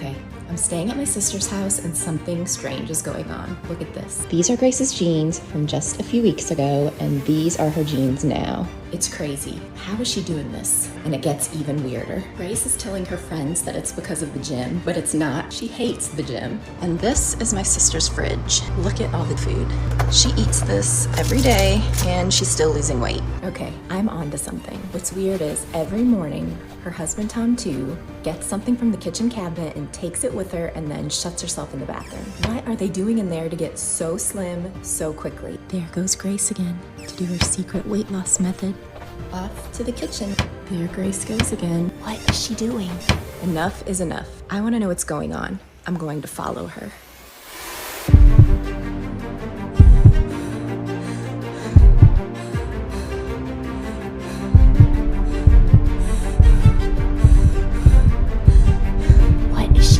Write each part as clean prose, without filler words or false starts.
Okay, I'm staying at my sister's house and something strange is going on. Look at this. These are Grace's jeans from just a few weeks ago, and these are her jeans now. It's crazy. How is she doing this? And it gets even weirder. Grace is telling her friends that it's because of the gym, but it's not. She hates the gym. And this is my sister's fridge. Look at all the food. She eats this every day, and she's still losing weight. Okay, I'm on to something. What's weird is every morning, her husband Tom too gets something from the kitchen cabinet and takes it with her and then shuts herself in the bathroom. What are they doing in there to get so slim so quickly? There goes Grace again to do her secret weight loss method. Off to the kitchen. There Grace goes again. What is she doing? Enough is enough. I want to know what's going on. I'm going to follow her.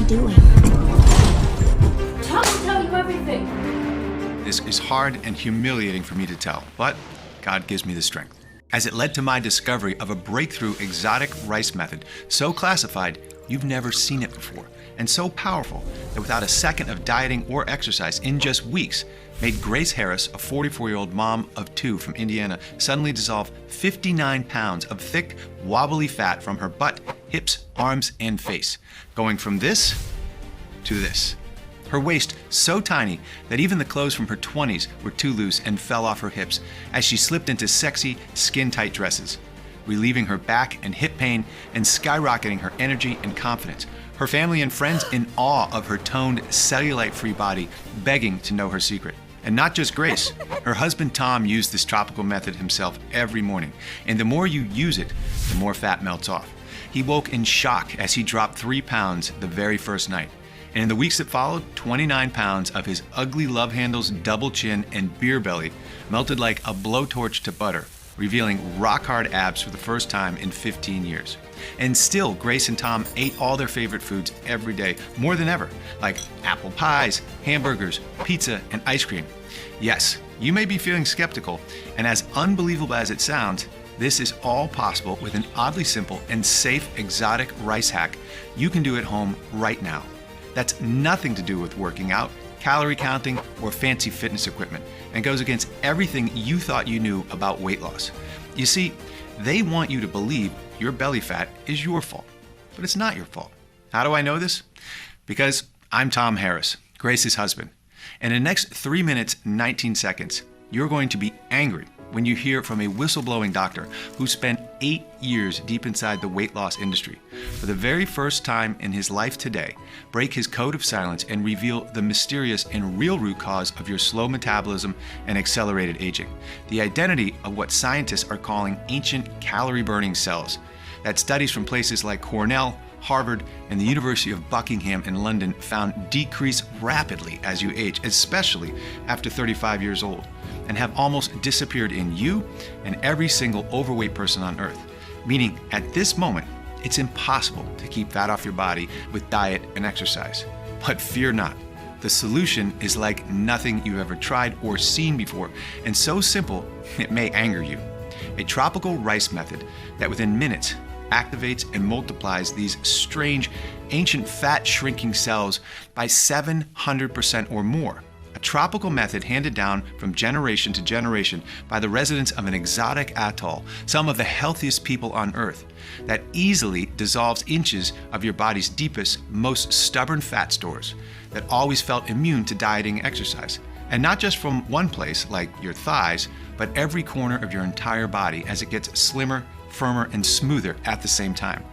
Doing? Tom will tell you everything. This is hard and humiliating for me to tell, but God gives me the strength. As it led to my discovery of a breakthrough exotic rice method, so classified you've never seen it before, and so powerful that without a second of dieting or exercise in just weeks, made Grace Harris, a 44-year-old mom of 2 from Indiana, suddenly dissolve 59 pounds of thick, wobbly fat from her butt, hips, arms, and face, going from this to this. Her waist so tiny that even the clothes from her 20s were too loose and fell off her hips as she slipped into sexy, skin-tight dresses, relieving her back and hip pain and skyrocketing her energy and confidence. Her family and friends in awe of her toned, cellulite-free body, begging to know her secret. And not just Grace. Her husband Tom used this tropical method himself every morning, and the more you use it, the more fat melts off. He woke in shock as he dropped 3 pounds the very first night. And in the weeks that followed, 29 pounds of his ugly love handles, double chin, and beer belly melted like a blowtorch to butter, revealing rock-hard abs for the first time in 15 years. And still, Grace and Tom ate all their favorite foods every day, more than ever, like apple pies, hamburgers, pizza, and ice cream. Yes, you may be feeling skeptical, and as unbelievable as it sounds, this is all possible with an oddly simple and safe exotic rice hack you can do at home right now. That's nothing to do with working out, calorie counting, or fancy fitness equipment, and goes against everything you thought you knew about weight loss. You see, they want you to believe your belly fat is your fault, but it's not your fault. How do I know this? Because I'm Tom Harris, Grace's husband. And in the next 3 minutes, 19 seconds, you're going to be angry when you hear from a whistleblowing doctor who spent 8 years deep inside the weight loss industry, for the very first time in his life today, break his code of silence and reveal the mysterious and real root cause of your slow metabolism and accelerated aging, the identity of what scientists are calling ancient calorie-burning cells, that studies from places like Cornell, Harvard, and the University of Buckingham in London found decrease rapidly as you age, especially after 35 years old, and have almost disappeared in you and every single overweight person on earth. Meaning, at this moment, it's impossible to keep fat off your body with diet and exercise. But fear not. The solution is like nothing you've ever tried or seen before, and so simple, it may anger you. A tropical rice method that within minutes activates and multiplies these strange, ancient fat-shrinking cells by 700% or more. A tropical method handed down from generation to generation by the residents of an exotic atoll, some of the healthiest people on Earth, that easily dissolves inches of your body's deepest, most stubborn fat stores, that always felt immune to dieting and exercise. And not just from one place, like your thighs, but every corner of your entire body as it gets slimmer, firmer, and smoother at the same time,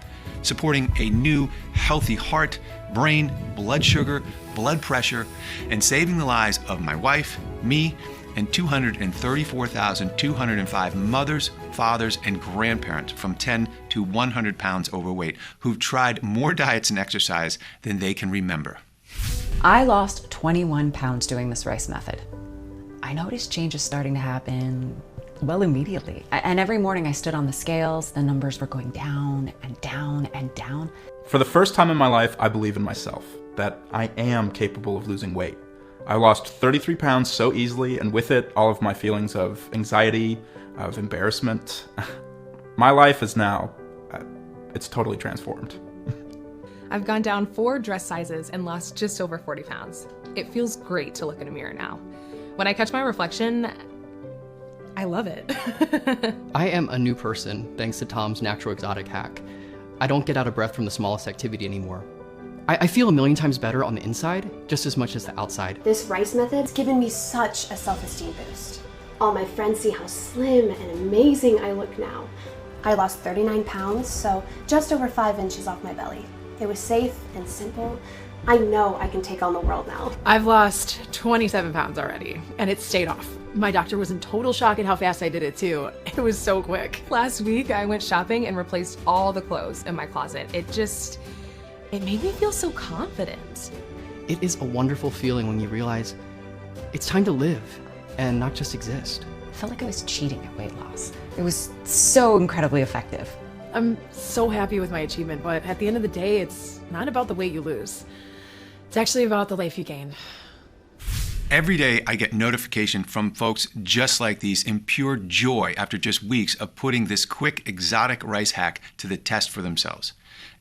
supporting a new, healthy heart, brain, blood sugar, blood pressure, and saving the lives of my wife, me, and 234,205 mothers, fathers, and grandparents from 10 to 100 pounds overweight who've tried more diets and exercise than they can remember. I lost 21 pounds doing this rice method. I noticed changes starting to happen, well, immediately. And every morning I stood on the scales, the numbers were going down and down and down. For the first time in my life, I believe in myself, that I am capable of losing weight. I lost 33 pounds so easily, and with it, all of my feelings of anxiety, of embarrassment. My life is now, it's totally transformed. I've gone down 4 dress sizes and lost just over 40 pounds. It feels great to look in a mirror now. When I catch my reflection, I love it. I am a new person thanks to Tom's natural exotic hack. I don't get out of breath from the smallest activity anymore. I feel a million times better on the inside, just as much as the outside. This rice method's given me such a self-esteem boost. All my friends see how slim and amazing I look now. I lost 39 pounds, so just over 5 inches off my belly. It was safe and simple. I know I can take on the world now. I've lost 27 pounds already, and it stayed off. My doctor was in total shock at how fast I did it too. It was so quick. Last week, I went shopping and replaced all the clothes in my closet. It made me feel so confident. It is a wonderful feeling when you realize it's time to live and not just exist. I felt like I was cheating at weight loss. It was so incredibly effective. I'm so happy with my achievement, but at the end of the day, it's not about the weight you lose. It's actually about the life you gain. Every day I get notification from folks just like these in pure joy after just weeks of putting this quick exotic rice hack to the test for themselves.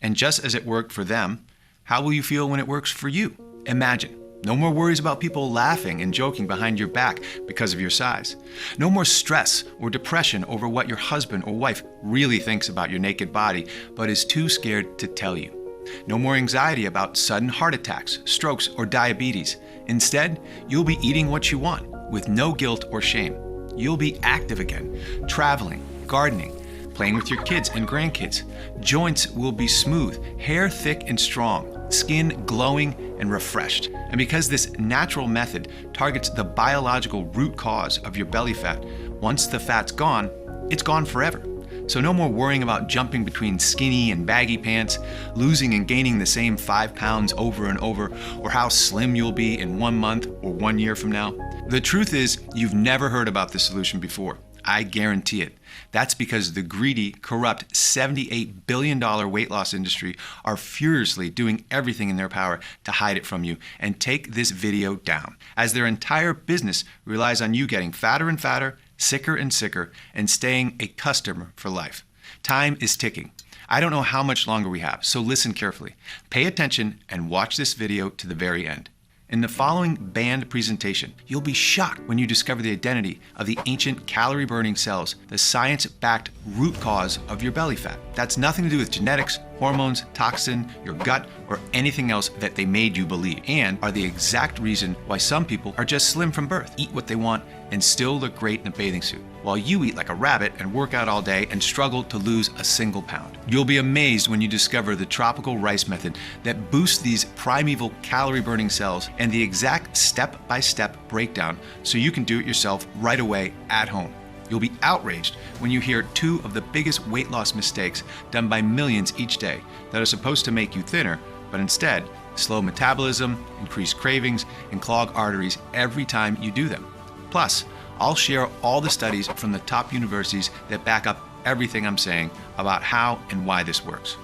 And just as it worked for them, how will you feel when it works for you? Imagine. No more worries about people laughing and joking behind your back because of your size. No more stress or depression over what your husband or wife really thinks about your naked body, but is too scared to tell you. No more anxiety about sudden heart attacks, strokes, or diabetes. Instead, you'll be eating what you want with no guilt or shame. You'll be active again, traveling, gardening, playing with your kids and grandkids. Joints will be smooth, hair thick and strong, skin glowing and refreshed. And because this natural method targets the biological root cause of your belly fat, once the fat's gone, it's gone forever. So no more worrying about jumping between skinny and baggy pants, losing and gaining the same 5 pounds over and over, or how slim you'll be in 1 month or 1 year from now. The truth is, you've never heard about this solution before. I guarantee it. That's because the greedy, corrupt $78 billion weight loss industry are furiously doing everything in their power to hide it from you and take this video down, as their entire business relies on you getting fatter and fatter, sicker and sicker, and staying a customer for life. Time is ticking. I don't know how much longer we have, so listen carefully. Pay attention and watch this video to the very end. In the following banned presentation, you'll be shocked when you discover the identity of the ancient calorie-burning cells, the science-backed root cause of your belly fat. That's nothing to do with genetics, hormones, toxin, your gut, or anything else that they made you believe, and are the exact reason why some people are just slim from birth, eat what they want, and still look great in a bathing suit, while you eat like a rabbit and work out all day and struggle to lose a single pound. You'll be amazed when you discover the tropical rice method that boosts these primeval calorie-burning cells and the exact step-by-step breakdown so you can do it yourself right away at home. You'll be outraged when you hear 2 of the biggest weight loss mistakes done by millions each day that are supposed to make you thinner, but instead slow metabolism, increase cravings, and clog arteries every time you do them. Plus, I'll share all the studies from the top universities that back up everything I'm saying about how and why this works.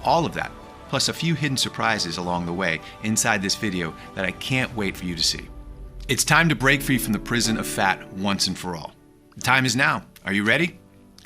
All of that, plus a few hidden surprises along the way inside this video that I can't wait for you to see. It's time to break free from the prison of fat once and for all. The time is now. Are you ready?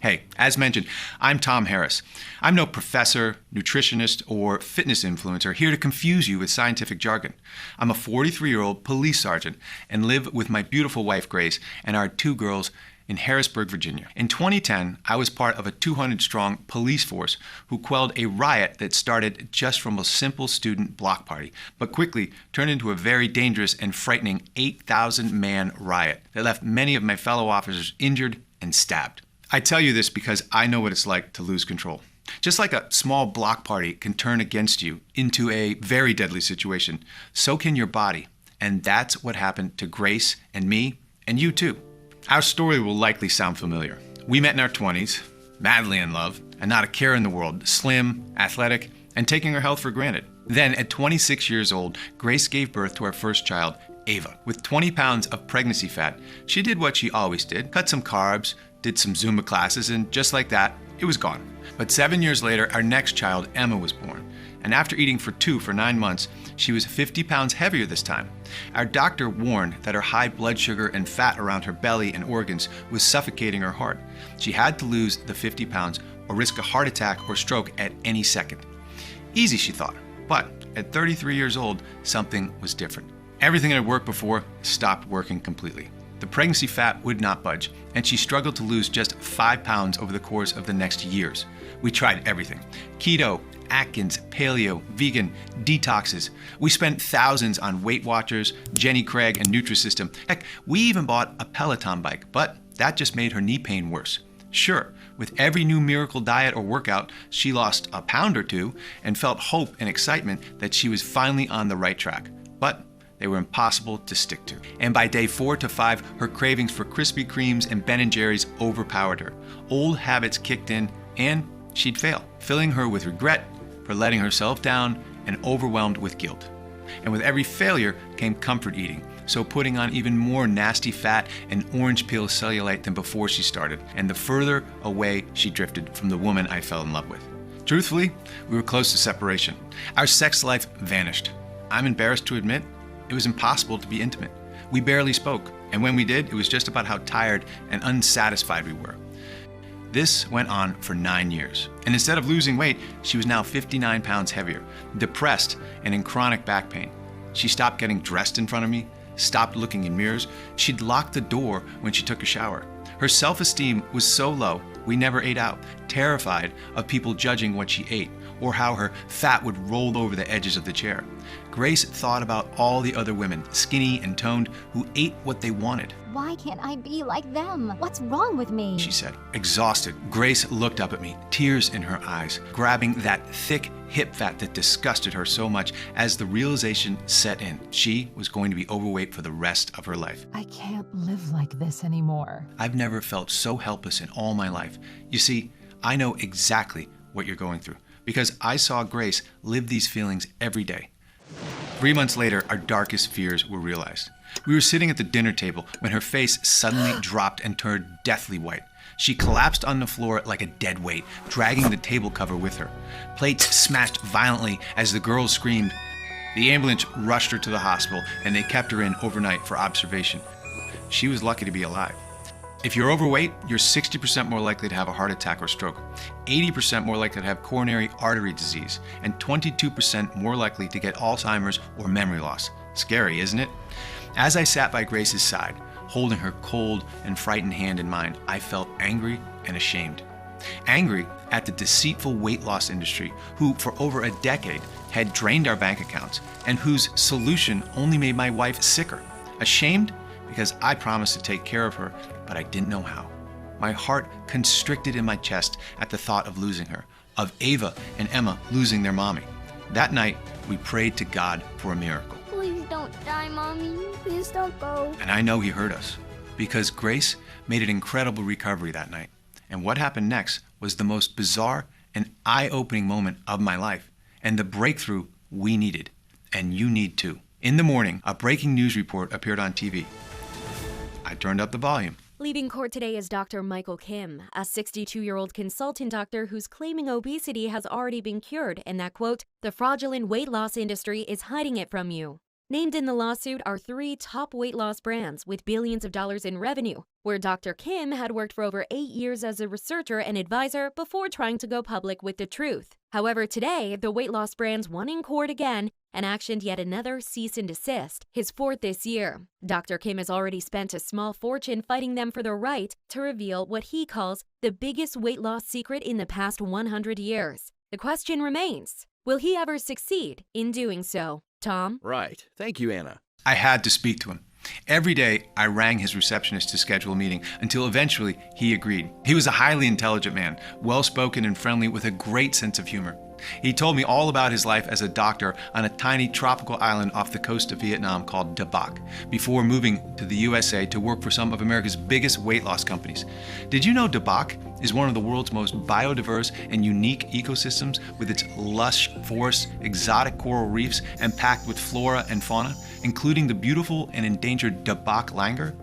Hey, as mentioned, I'm Tom Harris. I'm no professor, nutritionist, or fitness influencer here to confuse you with scientific jargon. I'm a 43-year-old police sergeant and live with my beautiful wife, Grace, and our 2 girls in Harrisburg, Virginia. In 2010, I was part of a 200-strong police force who quelled a riot that started just from a simple student block party, but quickly turned into a very dangerous and frightening 8,000-man riot that left many of my fellow officers injured and stabbed. I tell you this because I know what it's like to lose control. Just like a small block party can turn against you into a very deadly situation, so can your body. And that's what happened to Grace and me, and you too. Our story will likely sound familiar. We met in our 20s, madly in love, and not a care in the world, slim, athletic, and taking her health for granted. Then, at 26 years old, Grace gave birth to our first child, Ava. With 20 pounds of pregnancy fat, she did what she always did, cut some carbs, did some Zumba classes, and just like that, it was gone. But 7 years later, our next child, Emma, was born. And after eating for 9 months, she was 50 pounds heavier this time. Our doctor warned that her high blood sugar and fat around her belly and organs was suffocating her heart. She had to lose the 50 pounds or risk a heart attack or stroke at any second. Easy, she thought. But at 33 years old, something was different. Everything that had worked before stopped working completely. The pregnancy fat would not budge, and she struggled to lose just 5 pounds over the course of the next years. We tried everything: keto, Atkins, paleo, vegan, detoxes. We spent thousands on Weight Watchers, Jenny Craig, and Nutrisystem. Heck, we even bought a Peloton bike, but that just made her knee pain worse. Sure, with every new miracle diet or workout, she lost a pound or two and felt hope and excitement that she was finally on the right track. But they were impossible to stick to. And by day 4 to 5, her cravings for Krispy Kremes and Ben & Jerry's overpowered her. Old habits kicked in, and she'd fail, filling her with regret for letting herself down and overwhelmed with guilt. And with every failure came comfort eating, so putting on even more nasty fat and orange peel cellulite than before she started, and the further away she drifted from the woman I fell in love with. Truthfully, we were close to separation. Our sex life vanished. I'm embarrassed to admit, it was impossible to be intimate. We barely spoke, and when we did, it was just about how tired and unsatisfied we were. This went on for 9 years, and instead of losing weight, she was now 59 pounds heavier, depressed, and in chronic back pain. She stopped getting dressed in front of me, stopped looking in mirrors. She'd lock the door when she took a shower. Her self-esteem was so low, we never ate out, terrified of people judging what she ate, or how her fat would roll over the edges of the chair. Grace thought about all the other women, skinny and toned, who ate what they wanted. Why can't I be like them? What's wrong with me? She said. Exhausted, Grace looked up at me, tears in her eyes, grabbing that thick hip fat that disgusted her so much as the realization set in. She was going to be overweight for the rest of her life. I can't live like this anymore. I've never felt so helpless in all my life. You see, I know exactly what you're going through, because I saw Grace live these feelings every day. 3 months later, our darkest fears were realized. We were sitting at the dinner table when her face suddenly dropped and turned deathly white. She collapsed on the floor like a dead weight, dragging the table cover with her. Plates smashed violently as the girls screamed. The ambulance rushed her to the hospital, and they kept her in overnight for observation. She was lucky to be alive. If you're overweight, you're 60% more likely to have a heart attack or stroke, 80% more likely to have coronary artery disease, and 22% more likely to get Alzheimer's or memory loss. Scary, isn't it? As I sat by Grace's side, holding her cold and frightened hand in mine, I felt angry and ashamed. Angry at the deceitful weight loss industry, who for over a decade had drained our bank accounts and whose solution only made my wife sicker. Ashamed because I promised to take care of her, but I didn't know how. My heart constricted in my chest at the thought of losing her, of Ava and Emma losing their mommy. That night, we prayed to God for a miracle. Please don't die, Mommy. Please don't go. And I know he heard us, because Grace made an incredible recovery that night. And what happened next was the most bizarre and eye-opening moment of my life, and the breakthrough we needed, and you need too. In the morning, a breaking news report appeared on TV. I turned up the volume. Leading court today is Dr. Michael Kim, a 62-year-old consultant doctor who's claiming obesity has already been cured and that, quote, the fraudulent weight loss industry is hiding it from you. Named in the lawsuit are 3 top weight loss brands with billions of dollars in revenue, where Dr. Kim had worked for over 8 years as a researcher and advisor before trying to go public with the truth. However, today, the weight loss brands won in court again and actioned yet another cease and desist, his 4th this year. Dr. Kim has already spent a small fortune fighting them for the right to reveal what he calls the biggest weight loss secret in the past 100 years. The question remains, will he ever succeed in doing so? Tom? Right. Thank you, Anna. I had to speak to him. Every day, I rang his receptionist to schedule a meeting until eventually he agreed. He was a highly intelligent man, well-spoken and friendly with a great sense of humor. He told me all about his life as a doctor on a tiny tropical island off the coast of Vietnam called Da Bac, before moving to the USA to work for some of America's biggest weight loss companies. Did you know Da Bac is one of the world's most biodiverse and unique ecosystems, with its lush forests, exotic coral reefs, and packed with flora and fauna, including the beautiful and endangered Da Bac langur?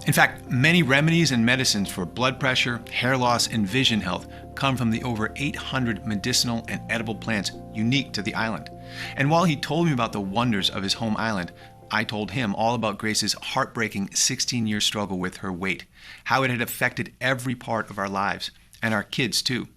In fact, many remedies and medicines for blood pressure, hair loss, and vision health come from the over 800 medicinal and edible plants unique to the island. And while he told me about the wonders of his home island, I told him all about Grace's heartbreaking 16-year struggle with her weight, how it had affected every part of our lives, and our kids too.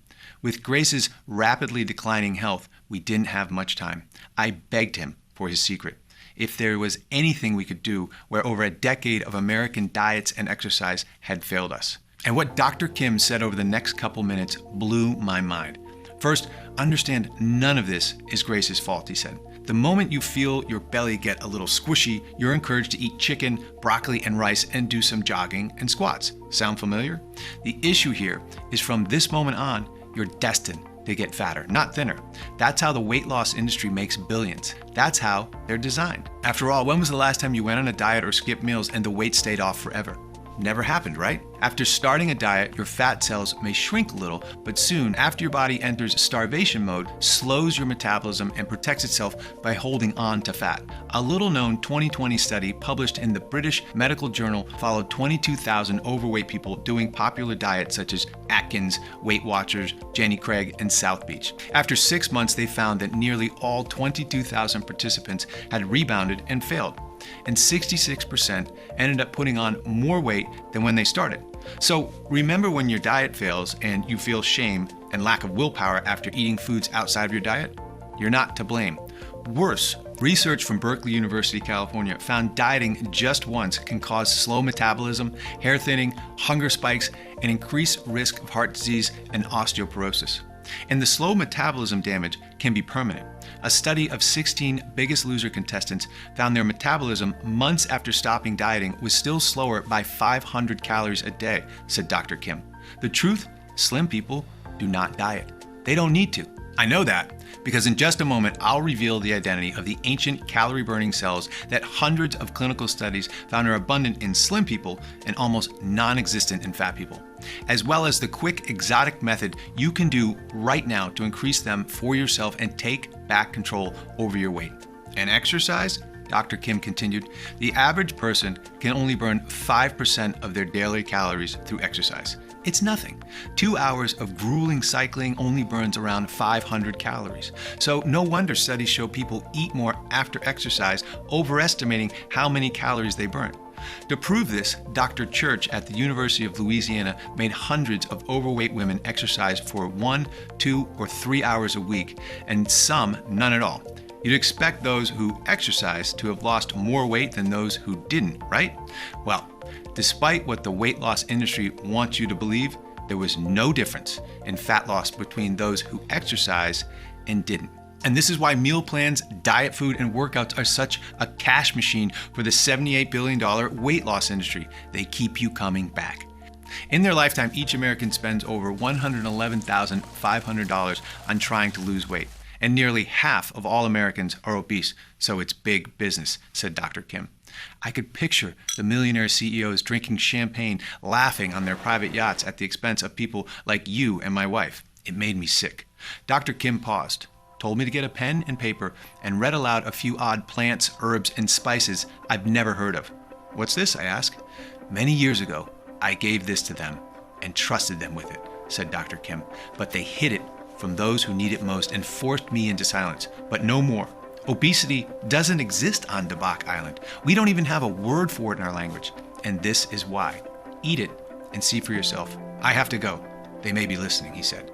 With Grace's rapidly declining health, We didn't have much time. I begged him for his secret. If there was anything we could do where over a decade of American diets and exercise had failed us. And what Dr. Kim said over the next couple minutes blew my mind. First, understand none of this is Grace's fault, he said. The moment you feel your belly get a little squishy, you're encouraged to eat chicken, broccoli, and rice and do some jogging and squats. Sound familiar? The issue here is from this moment on, you're destined to get fatter, not thinner. That's how the weight loss industry makes billions. That's how they're designed. After all, when was the last time you went on a diet or skipped meals and the weight stayed off forever? Never happened, right? After starting a diet, your fat cells may shrink a little, but soon, after your body enters starvation mode, slows your metabolism and protects itself by holding on to fat. A little-known 2020 study published in the British Medical Journal followed 22,000 overweight people doing popular diets such as Atkins, Weight Watchers, Jenny Craig, and South Beach. After 6 months, they found that nearly all 22,000 participants had rebounded and failed. And 66% ended up putting on more weight than when they started. So remember when your diet fails and you feel shame and lack of willpower after eating foods outside of your diet? You're not to blame. Worse, research from Berkeley University, California found dieting just once can cause slow metabolism, hair thinning, hunger spikes, and increased risk of heart disease and osteoporosis. And the slow metabolism damage can be permanent. A study of 16 Biggest Loser contestants found their metabolism months after stopping dieting was still slower by 500 calories a day, said Dr. Kim. The truth, slim people do not diet. They don't need to. I know that because in just a moment, I'll reveal the identity of the ancient calorie-burning cells that hundreds of clinical studies found are abundant in slim people and almost non-existent in fat people, as well as the quick, exotic method you can do right now to increase them for yourself and take back control over your weight. And exercise? Dr. Kim continued, the average person can only burn 5% of their daily calories through exercise. It's nothing. 2 hours of grueling cycling only burns around 500 calories. So no wonder studies show people eat more after exercise, overestimating how many calories they burn. To prove this, Dr. Church at the University of Louisiana made hundreds of overweight women exercise for 1, 2, or 3 hours a week, and some none at all. You'd expect those who exercise to have lost more weight than those who didn't, right? Well, despite what the weight loss industry wants you to believe, there was no difference in fat loss between those who exercise and didn't. And this is why meal plans, diet food, and workouts are such a cash machine for the $78 billion weight loss industry. They keep you coming back. In their lifetime, each American spends over $111,500 on trying to lose weight. And nearly half of all Americans are obese, so it's big business, said Dr. Kim. I could picture the millionaire CEOs drinking champagne, laughing on their private yachts at the expense of people like you and my wife. It made me sick. Dr. Kim paused, told me to get a pen and paper, and read aloud a few odd plants, herbs, and spices I've never heard of. What's this? I asked. Many years ago, I gave this to them and trusted them with it, said Dr. Kim, but they hid it from those who need it most and forced me into silence, but no more. Obesity doesn't exist on Dabak Island. We don't even have a word for it in our language. And this is why. Eat it and see for yourself. I have to go. They may be listening, he said.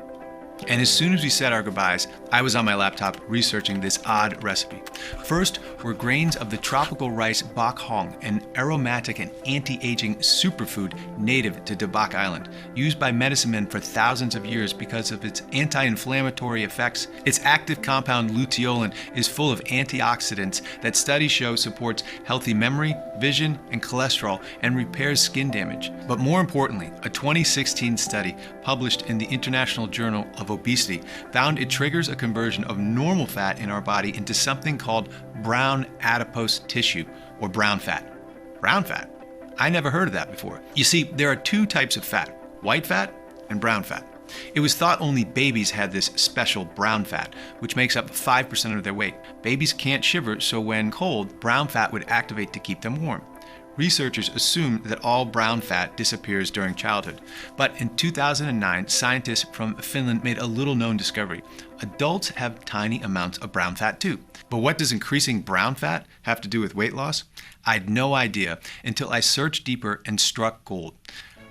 And as soon as we said our goodbyes, I was on my laptop researching this odd recipe. First were grains of the tropical rice bok hong, an aromatic and anti-aging superfood native to Dabak Island, used by medicine men for thousands of years because of its anti-inflammatory effects. Its active compound luteolin is full of antioxidants that studies show supports healthy memory, vision, and cholesterol, and repairs skin damage. But more importantly, a 2016 study published in the International Journal of Obesity found it triggers a conversion of normal fat in our body into something called brown adipose tissue, or brown fat. Brown fat? I never heard of that before. You see, there are two types of fat, white fat and brown fat. It was thought only babies had this special brown fat, which makes up 5% of their weight. Babies can't shiver, so when cold, brown fat would activate to keep them warm. Researchers assumed that all brown fat disappears during childhood. But in 2009, scientists from Finland made a little-known discovery. Adults have tiny amounts of brown fat too. But what does increasing brown fat have to do with weight loss? I had no idea until I searched deeper and struck gold.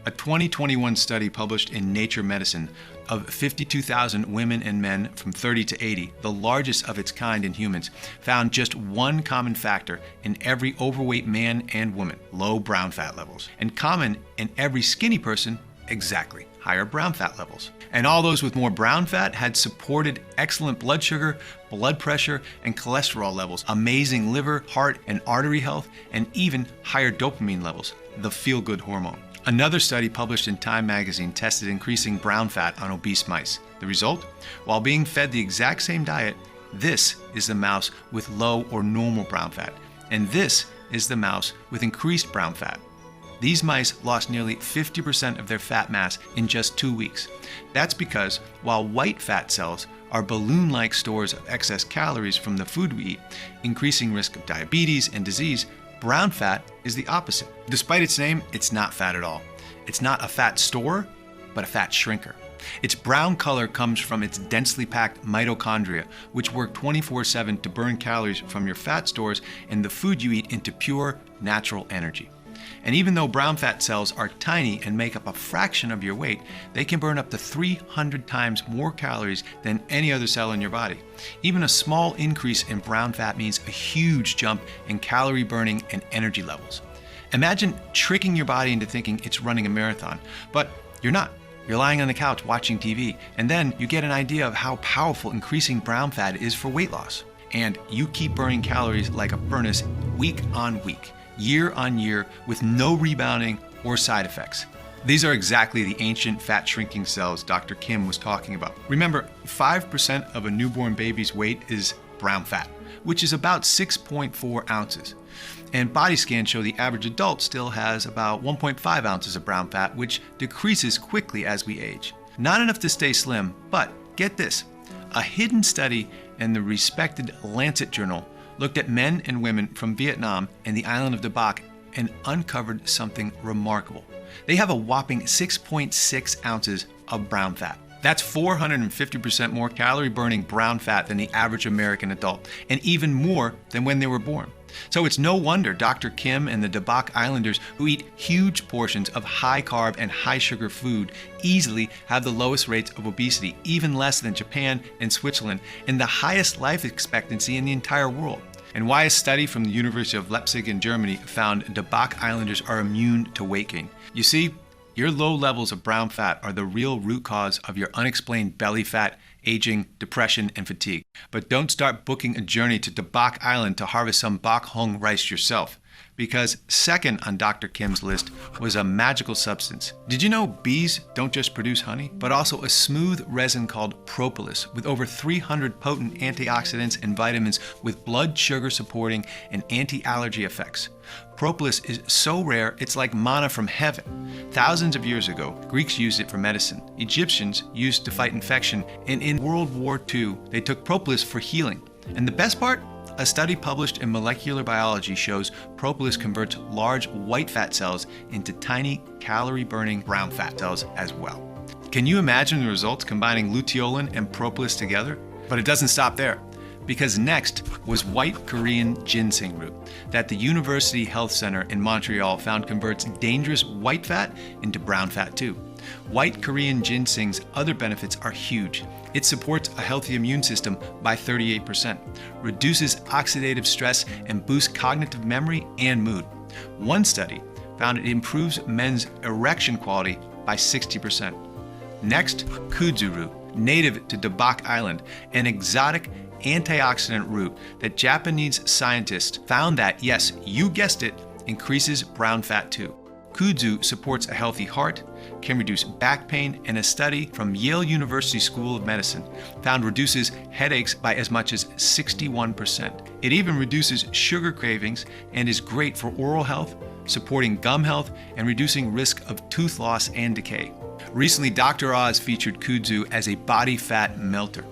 A 2021 study published in Nature Medicine of 52,000 women and men from 30 to 80, the largest of its kind in humans, found just one common factor in every overweight man and woman: low brown fat levels. And common in every skinny person, exactly, higher brown fat levels. And all those with more brown fat had supported excellent blood sugar, blood pressure, and cholesterol levels, amazing liver, heart, and artery health, and even higher dopamine levels, the feel-good hormone. Another study published in Time magazine tested increasing brown fat on obese mice. The result? While being fed the exact same diet, this is the mouse with low or normal brown fat, and this is the mouse with increased brown fat. These mice lost nearly 50% of their fat mass in just 2 weeks. That's because while white fat cells are balloon-like stores of excess calories from the food we eat, increasing risk of diabetes and disease, brown fat is the opposite. Despite its name, it's not fat at all. It's not a fat storer, but a fat shrinker. Its brown color comes from its densely packed mitochondria, which work 24/7 to burn calories from your fat stores and the food you eat into pure, natural energy. And even though brown fat cells are tiny and make up a fraction of your weight, they can burn up to 300 times more calories than any other cell in your body. Even a small increase in brown fat means a huge jump in calorie burning and energy levels. Imagine tricking your body into thinking it's running a marathon, but you're not. You're lying on the couch watching TV, and then you get an idea of how powerful increasing brown fat is for weight loss. And you keep burning calories like a furnace week on week, year on year, with no rebounding or side effects. These are exactly the ancient fat shrinking cells Dr. Kim was talking about. Remember, 5% of a newborn baby's weight is brown fat, which is about 6.4 ounces. And body scans show the average adult still has about 1.5 ounces of brown fat, which decreases quickly as we age. Not enough to stay slim, but get this, a hidden study in the respected Lancet journal looked at men and women from Vietnam and the island of Dabac and uncovered something remarkable. They have a whopping 6.6 ounces of brown fat. That's 450% more calorie-burning brown fat than the average American adult, and even more than when they were born. So it's no wonder Dr. Kim and the Dabac Islanders, who eat huge portions of high-carb and high-sugar food, easily have the lowest rates of obesity, even less than Japan and Switzerland, and the highest life expectancy in the entire world. And why a study from the University of Leipzig in Germany found Dabac Islanders are immune to weight gain. You see, your low levels of brown fat are the real root cause of your unexplained belly fat, aging, depression, and fatigue. But don't start booking a journey to Dabac Island to harvest some bok hong rice yourself, because second on Dr. Kim's list was a magical substance. Did you know bees don't just produce honey, but also a smooth resin called propolis with over 300 potent antioxidants and vitamins with blood sugar supporting and anti-allergy effects? Propolis is so rare, it's like manna from heaven. Thousands of years ago, Greeks used it for medicine. Egyptians used it to fight infection, and in World War II, they took propolis for healing. And the best part? A study published in Molecular Biology shows propolis converts large white fat cells into tiny calorie-burning brown fat cells as well. Can you imagine the results combining luteolin and propolis together? But it doesn't stop there, because next was white Korean ginseng root that the University Health Center in Montreal found converts dangerous white fat into brown fat too. White Korean ginseng's other benefits are huge. It supports a healthy immune system by 38%, reduces oxidative stress, and boosts cognitive memory and mood. One study found it improves men's erection quality by 60%. Next, kudzu root, native to Dabac Island, an exotic antioxidant root that Japanese scientists found that, yes, you guessed it, increases brown fat too. Kudzu supports a healthy heart, can reduce back pain, and a study from Yale University School of Medicine found reduces headaches by as much as 61%. It even reduces sugar cravings and is great for oral health, supporting gum health, and reducing risk of tooth loss and decay. Recently, Dr. Oz featured kudzu as a body fat melter.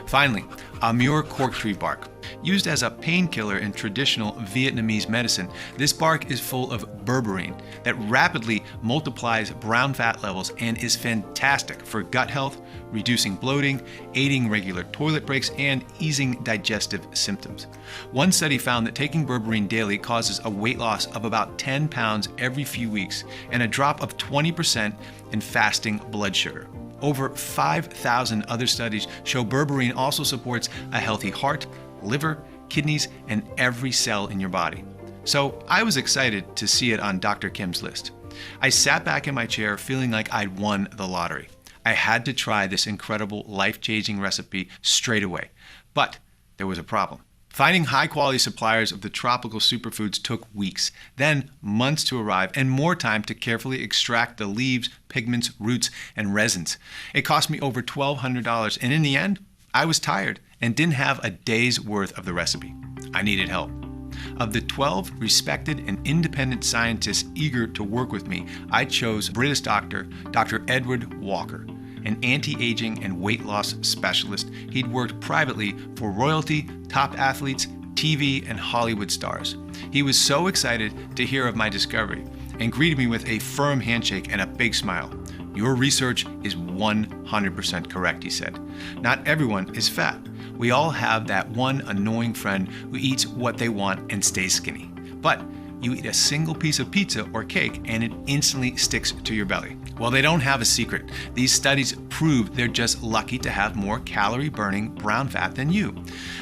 Finally, Amur cork tree bark. Used as a painkiller in traditional Vietnamese medicine, this bark is full of berberine that rapidly multiplies brown fat levels and is fantastic for gut health, reducing bloating, aiding regular toilet breaks, and easing digestive symptoms. One study found that taking berberine daily causes a weight loss of about 10 pounds every few weeks and a drop of 20% in fasting blood sugar. Over 5,000 other studies show berberine also supports a healthy heart, liver, kidneys, and every cell in your body. So I was excited to see it on Dr. Kim's list. I sat back in my chair feeling like I'd won the lottery. I had to try this incredible, life-changing recipe straight away. But there was a problem. Finding high-quality suppliers of the tropical superfoods took weeks, then months to arrive, and more time to carefully extract the leaves, pigments, roots, and resins. It cost me over $1,200, and in the end, I was tired and didn't have a day's worth of the recipe. I needed help. Of the 12 respected and independent scientists eager to work with me, I chose British doctor, Dr. Edward Walker, an anti-aging and weight loss specialist. He'd worked privately for royalty, top athletes, TV, and Hollywood stars. He was so excited to hear of my discovery and greeted me with a firm handshake and a big smile. "Your research is 100% correct," he said. "Not everyone is fat. We all have that one annoying friend who eats what they want and stays skinny. But you eat a single piece of pizza or cake and it instantly sticks to your belly." Well, they don't have a secret. These studies prove they're just lucky to have more calorie-burning brown fat than you.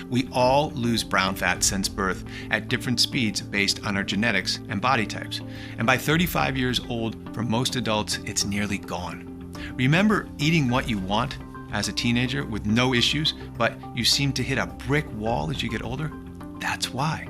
We all lose brown fat since birth at different speeds based on our genetics and body types. And by 35 years old, for most adults, it's nearly gone. Remember eating what you want as a teenager with no issues, but you seem to hit a brick wall as you get older? That's why.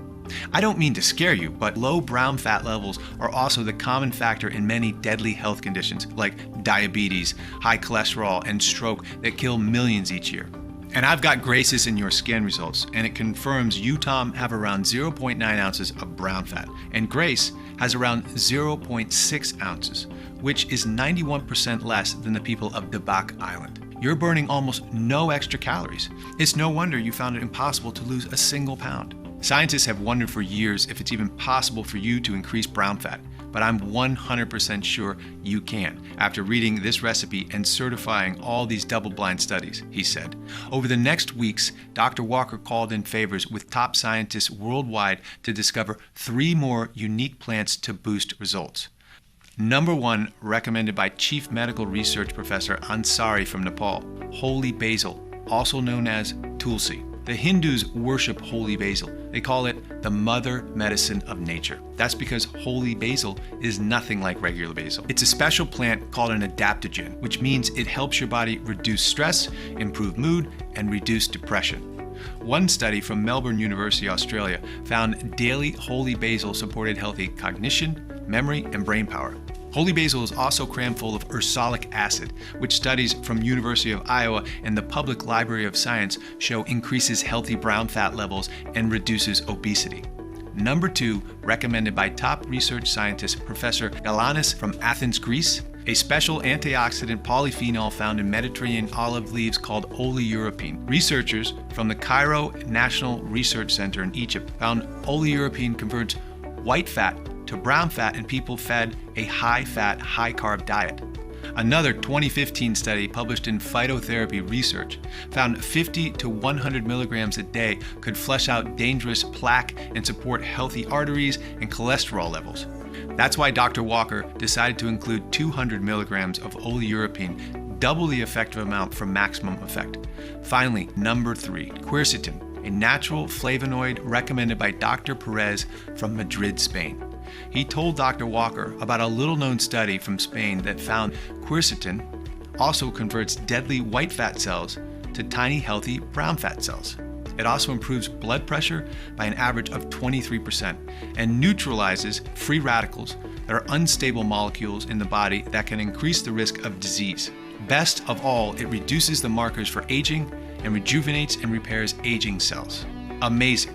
I don't mean to scare you, but low brown fat levels are also the common factor in many deadly health conditions like diabetes, high cholesterol, and stroke that kill millions each year. And I've got Grace's in your scan results, and it confirms you, Tom, have around 0.9 ounces of brown fat, and Grace has around 0.6 ounces, which is 91% less than the people of Dabac Island. You're burning almost no extra calories. It's no wonder you found it impossible to lose a single pound. Scientists have wondered for years if it's even possible for you to increase brown fat, but I'm 100% sure you can after reading this recipe and certifying all these double-blind studies, he said. Over the next weeks, Dr. Walker called in favors with top scientists worldwide to discover 3 more unique plants to boost results. Number 1, recommended by Chief Medical Research Professor Ansari from Nepal, holy basil, also known as tulsi. The Hindus worship holy basil. They call it the mother medicine of nature. That's because holy basil is nothing like regular basil. It's a special plant called an adaptogen, which means it helps your body reduce stress, improve mood, and reduce depression. One study from Melbourne University, Australia, found daily holy basil supported healthy cognition, memory, and brain power. Holy basil is also crammed full of ursolic acid, which studies from University of Iowa and the Public Library of Science show increases healthy brown fat levels and reduces obesity. Number 2, recommended by top research scientist Professor Galanis from Athens, Greece, a special antioxidant polyphenol found in Mediterranean olive leaves called oleurepine. Researchers from the Cairo National Research Center in Egypt found oleurepine converts white fat to brown fat in people fed a high-fat, high-carb diet. Another 2015 study published in Phytotherapy Research found 50 to 100 milligrams a day could flush out dangerous plaque and support healthy arteries and cholesterol levels. That's why Dr. Walker decided to include 200 milligrams of oleurepine, double the effective amount for maximum effect. Finally, number 3, quercetin, a natural flavonoid recommended by Dr. Perez from Madrid, Spain. He told Dr. Walker about a little-known study from Spain that found quercetin also converts deadly white fat cells to tiny healthy brown fat cells. It also improves blood pressure by an average of 23% and neutralizes free radicals that are unstable molecules in the body that can increase the risk of disease. Best of all, it reduces the markers for aging and rejuvenates and repairs aging cells. Amazing.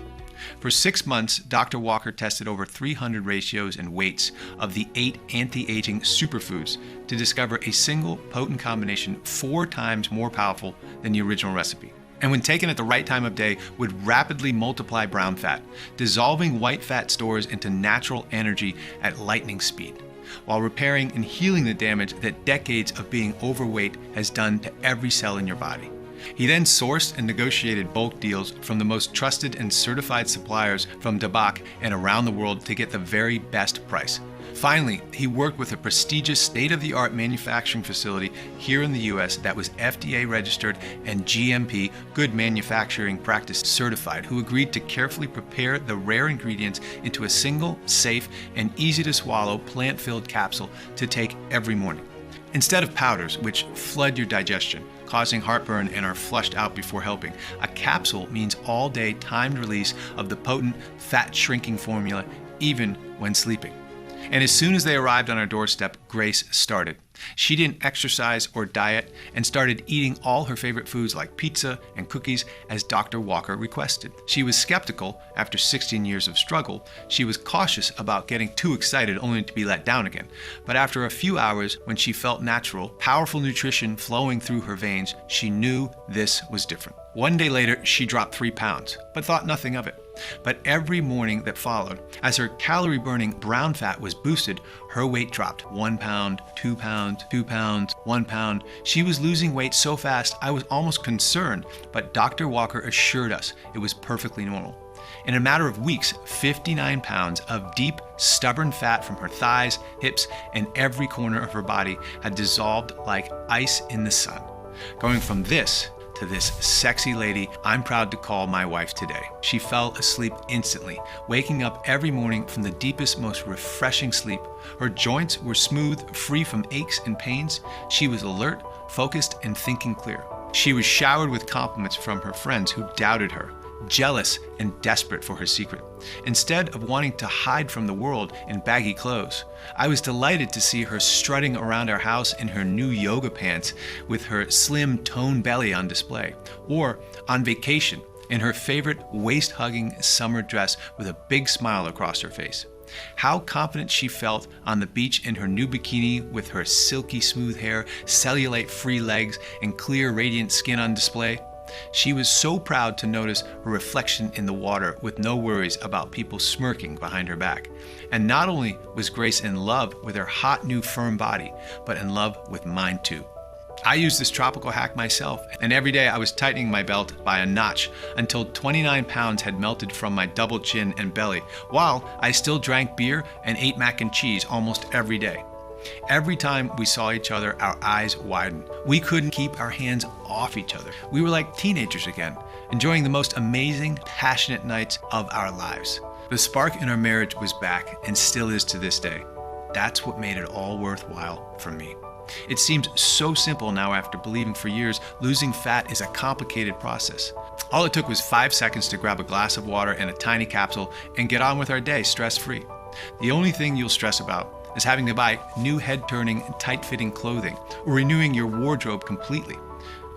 For 6 months, Dr. Walker tested over 300 ratios and weights of the 8 anti-aging superfoods to discover a single potent combination 4 times more powerful than the original recipe. and when taken at the right time of day, would rapidly multiply brown fat, dissolving white fat stores into natural energy at lightning speed, while repairing and healing the damage that decades of being overweight has done to every cell in your body. He then sourced and negotiated bulk deals from the most trusted and certified suppliers from Dabak and around the world to get the very best price. Finally, he worked with a prestigious state-of-the-art manufacturing facility here in the US that was FDA registered and GMP, Good Manufacturing Practice certified, who agreed to carefully prepare the rare ingredients into a single, safe, and easy-to-swallow plant-filled capsule to take every morning. Instead of powders, which flood your digestion, causing heartburn and are flushed out before helping, a capsule means all-day timed release of the potent fat-shrinking formula, even when sleeping. And as soon as they arrived on our doorstep, Grace started. She didn't exercise or diet and started eating all her favorite foods like pizza and cookies as Dr. Walker requested. She was skeptical after 16 years of struggle. She was cautious about getting too excited only to be let down again. But after a few hours, when she felt natural, powerful nutrition flowing through her veins, she knew this was different. One day later, she dropped 3 pounds, but thought nothing of it. But every morning that followed, as her calorie-burning brown fat was boosted, her weight dropped 1 pound, 2 pounds, 2 pounds, 1 pound. She was losing weight so fast, I was almost concerned, but Dr. Walker assured us it was perfectly normal. In a matter of weeks, 59 pounds of deep, stubborn fat from her thighs, hips, and every corner of her body had dissolved like ice in the sun. Going from this to this sexy lady I'm proud to call my wife today. She fell asleep instantly, waking up every morning from the deepest, most refreshing sleep. Her joints were smooth, free from aches and pains. She was alert, focused, and thinking clear. She was showered with compliments from her friends who doubted her, jealous and desperate for her secret. Instead of wanting to hide from the world in baggy clothes, I was delighted to see her strutting around our house in her new yoga pants with her slim toned belly on display, or on vacation in her favorite waist-hugging summer dress with a big smile across her face. How confident she felt on the beach in her new bikini with her silky smooth hair, cellulite-free legs, and clear radiant skin on display. She was so proud to notice her reflection in the water with no worries about people smirking behind her back. And not only was Grace in love with her hot new firm body, but in love with mine too. I used this tropical hack myself, and every day I was tightening my belt by a notch until 29 pounds had melted from my double chin and belly, while I still drank beer and ate mac and cheese almost every day. Every time we saw each other, our eyes widened. We couldn't keep our hands off each other. We were like teenagers again, enjoying the most amazing, passionate nights of our lives. The spark in our marriage was back and still is to this day. That's what made it all worthwhile for me. It seems so simple now after believing for years losing fat is a complicated process. All it took was 5 seconds to grab a glass of water and a tiny capsule and get on with our day stress-free. The only thing you'll stress about is having to buy new head-turning, tight-fitting clothing, or renewing your wardrobe completely.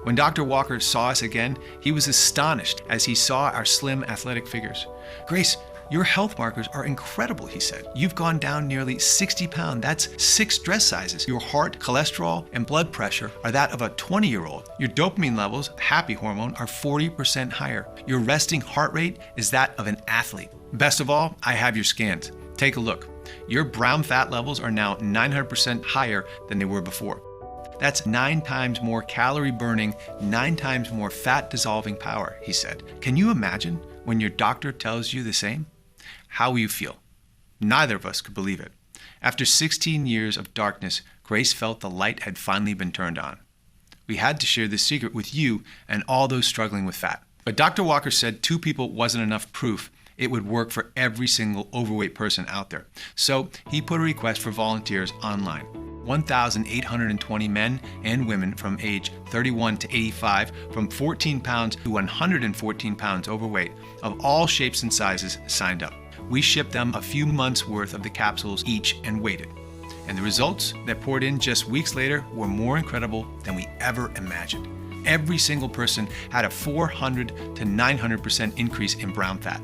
When Dr. Walker saw us again, he was astonished as he saw our slim, athletic figures. "Grace, your health markers are incredible," he said. "You've gone down nearly 60 pounds. That's 6 dress sizes. Your heart, cholesterol, and blood pressure are that of a 20-year-old. Your dopamine levels, happy hormone, are 40% higher. Your resting heart rate is that of an athlete. Best of all, I have your scans. Take a look. Your brown fat levels are now 900% higher than they were before. That's 9 times more calorie burning, 9 times more fat dissolving power," he said. Can you imagine when your doctor tells you the same? How will you feel? Neither of us could believe it. After 16 years of darkness, Grace felt the light had finally been turned on. We had to share this secret with you and all those struggling with fat. But Dr. Walker said 2 people wasn't enough proof it would work for every single overweight person out there. So he put a request for volunteers online. 1,820 men and women from age 31 to 85, from 14 pounds to 114 pounds overweight, of all shapes and sizes, signed up. We shipped them a few months' worth of the capsules each and waited. And the results that poured in just weeks later were more incredible than we ever imagined. Every single person had a 400 to 900% increase in brown fat.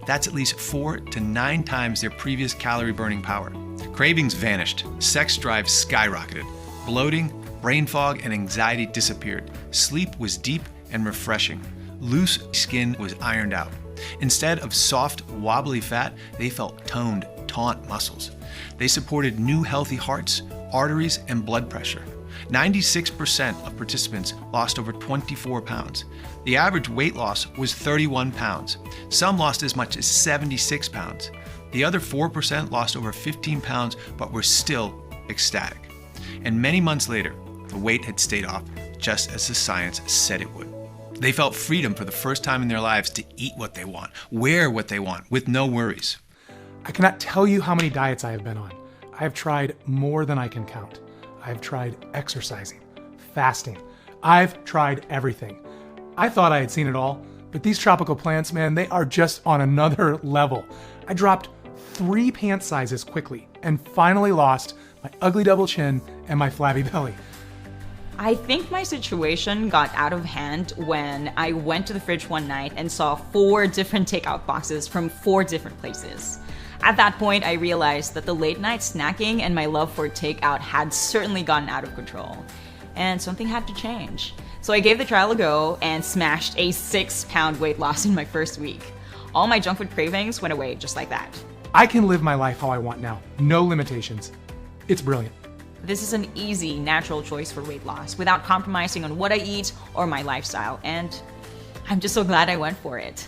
That's at least 4 to 9 times their previous calorie burning power. Cravings vanished, sex drive skyrocketed, bloating, brain fog, and anxiety disappeared. Sleep was deep and refreshing. Loose skin was ironed out. Instead of soft, wobbly fat, they felt toned, taut muscles. They supported new healthy hearts, arteries, and blood pressure. 96% of participants lost over 24 pounds. The average weight loss was 31 pounds. Some lost as much as 76 pounds. The other 4% lost over 15 pounds but were still ecstatic. And many months later, the weight had stayed off, just as the science said it would. They felt freedom for the first time in their lives to eat what they want, wear what they want, with no worries. I cannot tell you how many diets I have been on. I have tried more than I can count. I have tried exercising, fasting. I've tried everything. I thought I had seen it all, but these tropical plants, man, they are just on another level. I dropped 3 pant sizes quickly and finally lost my ugly double chin and my flabby belly. I think my situation got out of hand when I went to the fridge one night and saw 4 different takeout boxes from 4 different places. At that point, I realized that the late night snacking and my love for takeout had certainly gotten out of control, and something had to change. So I gave the trial a go and smashed a 6-pound weight loss in my first week. All my junk food cravings went away just like that. I can live my life how I want now, no limitations. It's brilliant. This is an easy, natural choice for weight loss without compromising on what I eat or my lifestyle, and I'm just so glad I went for it.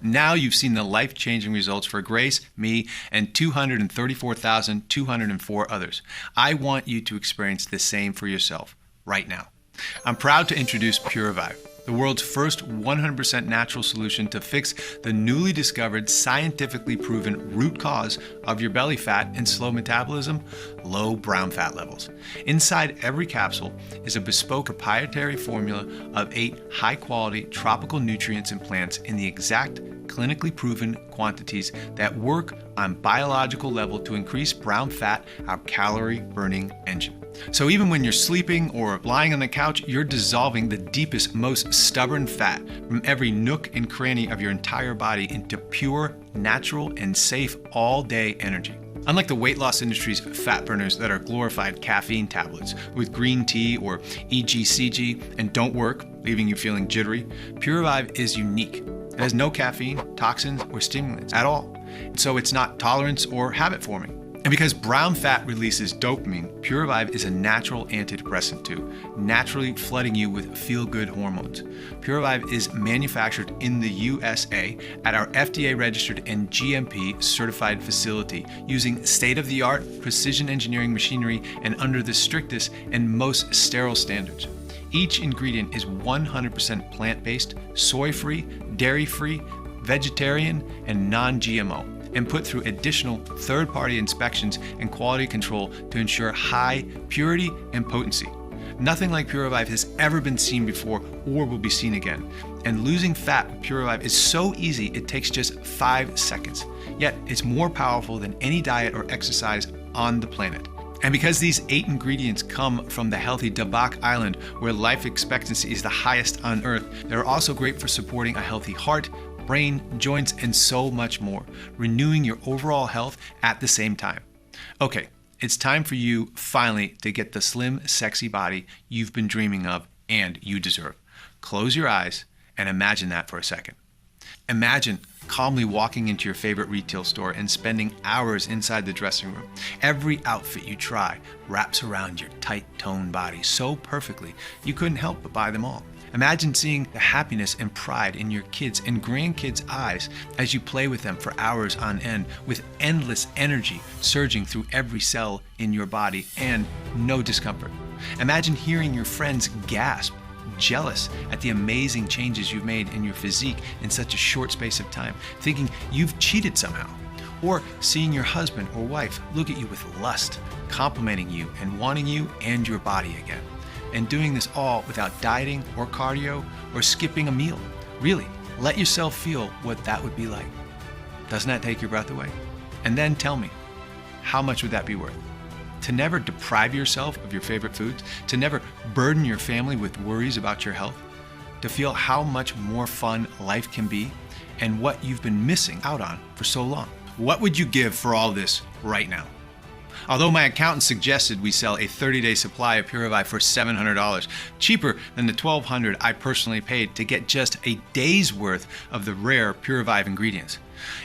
Now you've seen the life-changing results for Grace, me, and 234,204 others. I want you to experience the same for yourself right now. I'm proud to introduce Puravive, the world's first 100% natural solution to fix the newly discovered, scientifically proven root cause of your belly fat and slow metabolism, low brown fat levels. Inside every capsule is a bespoke proprietary formula of 8 high-quality tropical nutrients and plants in the exact clinically proven quantities that work on biological level to increase brown fat, our calorie-burning engine. So even when you're sleeping or lying on the couch, you're dissolving the deepest, most stubborn fat from every nook and cranny of your entire body into pure, natural, and safe all-day energy. Unlike the weight loss industry's fat burners that are glorified caffeine tablets with green tea or EGCG and don't work, leaving you feeling jittery, Puravive is unique. It has no caffeine, toxins, or stimulants at all. So it's not tolerance or habit forming. And because brown fat releases dopamine, Puravive is a natural antidepressant too, naturally flooding you with feel-good hormones. Puravive is manufactured in the USA at our FDA-registered and GMP-certified facility using state-of-the-art precision engineering machinery and under the strictest and most sterile standards. Each ingredient is 100% plant-based, soy-free, dairy-free, vegetarian, and non-GMO, and put through additional third-party inspections and quality control to ensure high purity and potency. Nothing like Puravive has ever been seen before or will be seen again. And losing fat with Puravive is so easy it takes just 5 seconds. Yet it's more powerful than any diet or exercise on the planet. And because these 8 ingredients come from the healthy Dabak Island, where life expectancy is the highest on Earth, they're also great for supporting a healthy heart, brain, joints, and so much more, renewing your overall health at the same time. Okay, it's time for you finally to get the slim, sexy body you've been dreaming of and you deserve. Close your eyes and imagine that for a second. Imagine calmly walking into your favorite retail store and spending hours inside the dressing room. Every outfit you try wraps around your tight, toned body so perfectly you couldn't help but buy them all. Imagine seeing the happiness and pride in your kids' and grandkids' eyes as you play with them for hours on end with endless energy surging through every cell in your body and no discomfort. Imagine hearing your friends gasp, jealous at the amazing changes you've made in your physique in such a short space of time, thinking you've cheated somehow. Or seeing your husband or wife look at you with lust, complimenting you and wanting you and your body again. And doing this all without dieting or cardio or skipping a meal. Really, let yourself feel what that would be like. Doesn't that take your breath away? And then tell me, how much would that be worth? To never deprive yourself of your favorite foods, to never burden your family with worries about your health, to feel how much more fun life can be and what you've been missing out on for so long. What would you give for all this right now? Although my accountant suggested we sell a 30-day supply of Puravive for $700, cheaper than the $1,200 I personally paid to get just a day's worth of the rare Puravive ingredients.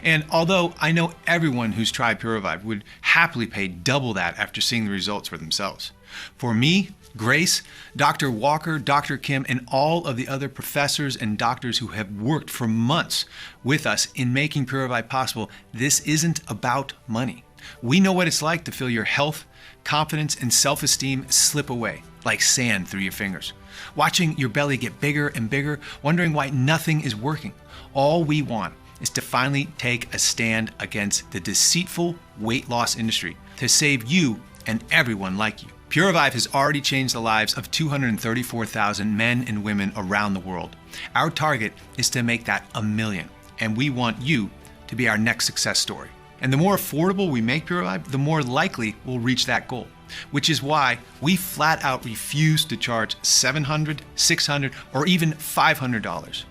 And although I know everyone who's tried Puravive would happily pay double that after seeing the results for themselves. For me, Grace, Dr. Walker, Dr. Kim, and all of the other professors and doctors who have worked for months with us in making Puravive possible, this isn't about money. We know what it's like to feel your health, confidence, and self-esteem slip away like sand through your fingers. Watching your belly get bigger and bigger, wondering why nothing is working. All we want is to finally take a stand against the deceitful weight loss industry to save you and everyone like you. Puravive has already changed the lives of 234,000 men and women around the world. Our target is to make that 1 million, and we want you to be our next success story. And the more affordable we make Puravive, the more likely we'll reach that goal, which is why we flat out refuse to charge $700, $600, or even $500.